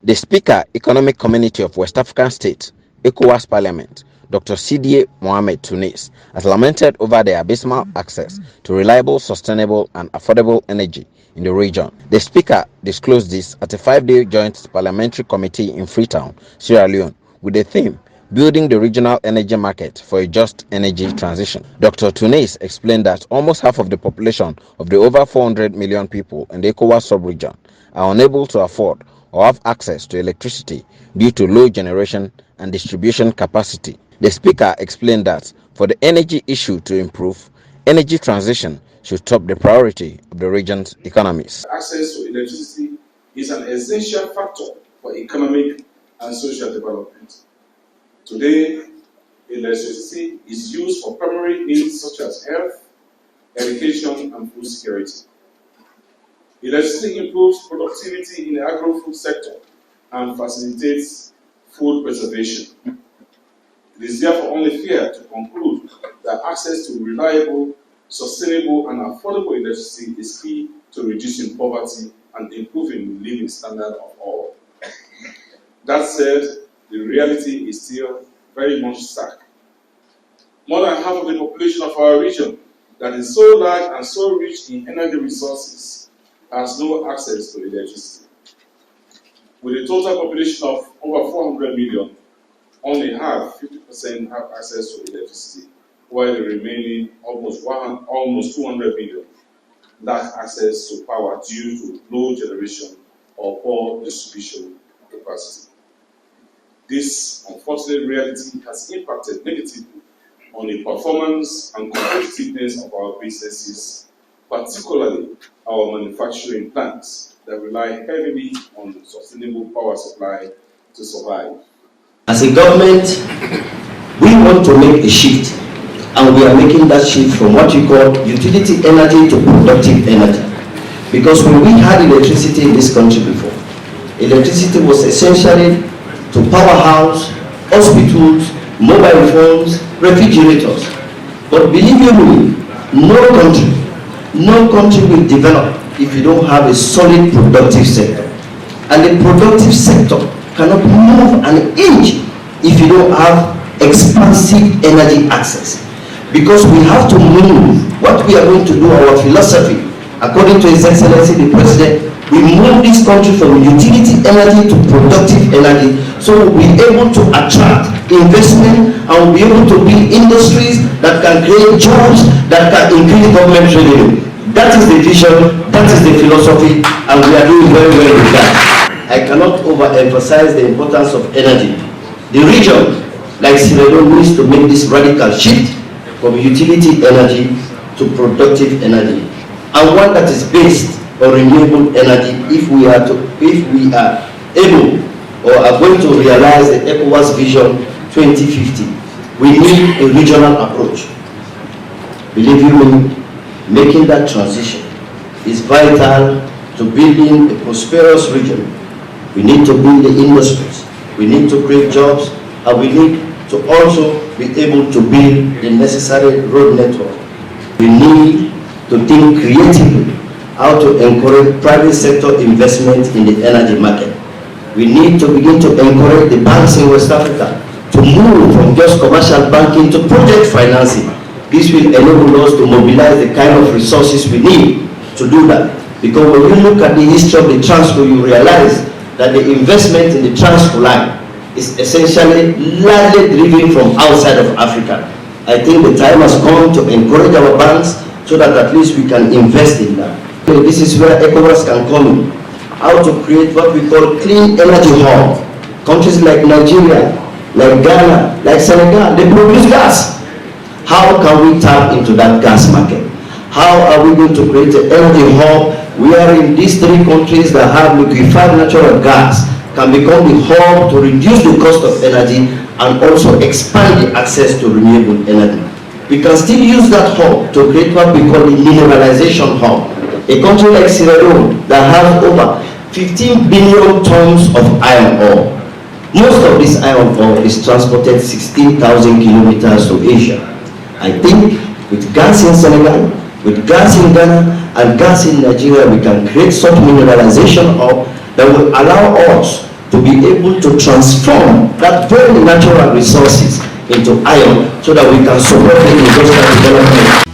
The Speaker, Economic Committee of West African States, ECOWAS Parliament, Dr. Sidie Mohamed Tunis, has lamented over the abysmal access to reliable, sustainable, and affordable energy in the region. The Speaker disclosed this at a 5-day joint Parliamentary Committee in Freetown, Sierra Leone, with the theme Building the Regional Energy Market for a Just Energy Transition. Dr. Tunis explained that almost half of the population of the over 400 million people in the ECOWAS sub-region are unable to afford or have access to electricity due to low generation and distribution capacity. The Speaker explained that for the energy issue to improve, energy transition should top the priority of the region's economies. Access to electricity is an essential factor for economic and social development. Today, electricity is used for primary needs such as health, education, and food security. Electricity improves productivity in the agro-food sector and facilitates food preservation. It is therefore only fair to conclude that access to reliable, sustainable, and affordable electricity is key to reducing poverty and improving the living standard of all. That said, the reality is still very much stark. More than half of the population of our region, that is so large and so rich in energy resources, has no access to electricity. With a total population of over 400 million, only half, 50%, have access to electricity, while the remaining almost 200 million lack access to power due to low generation or poor distribution capacity. This unfortunate reality has impacted negatively on the performance and competitiveness of our businesses, particularly our manufacturing plants that rely heavily on sustainable power supply to survive. As a government, we want to make a shift, and we are making that shift from what we call utility energy to productive energy. Because when we had electricity in this country before, electricity was essentially to power house, hospitals, mobile phones, refrigerators. But believe you me, no country will develop if you don't have a solid productive sector. And the productive sector cannot move an inch if you don't have expansive energy access. Because we have to move what we are going to do, our philosophy, according to His Excellency the President, we move this country from utility energy to productive energy, so we'll be able to attract investment and we'll be able to build industries that can create jobs, that can increase government revenue. That is the vision, that is the philosophy, and we are doing very well with that. I cannot overemphasize the importance of energy. The region, like Sierra Leone, needs to make this radical shift from utility energy to productive energy, and one that is based on renewable energy. If we are able or are going to realize the ECOWAS Vision 2050, we need a regional approach. Believe you me, making that transition is vital to building a prosperous region. We need to build the industries, we need to create jobs, and we need to also be able to build the necessary road network. We need to think creatively how to encourage private sector investment in the energy market. We need to begin to encourage the banks in West Africa to move from just commercial banking to project financing. This will enable us to mobilize the kind of resources we need to do that. Because when you look at the history of the Transco, you realize that the investment in the Transco line is essentially largely driven from outside of Africa. I think the time has come to encourage our banks so that at least we can invest in that. This is where ECOWAS can come in. How to create what we call clean energy hub. Countries like Nigeria, like Ghana, like Senegal, they produce gas. How can we tap into that gas market? How are we going to create an energy hub wherein these three countries that have liquefied natural gas can become the hub to reduce the cost of energy and also expand the access to renewable energy? We can still use that hub to create what we call the mineralization hub. A country like Sierra Leone that has over 15 billion tons of iron ore. Most of this iron ore is transported 16,000 kilometers to Asia. I think with gas in Senegal, with gas in Ghana, and gas in Nigeria, we can create such mineralization hub that will allow us to be able to transform that very natural resources into iron so that we can support the industrial development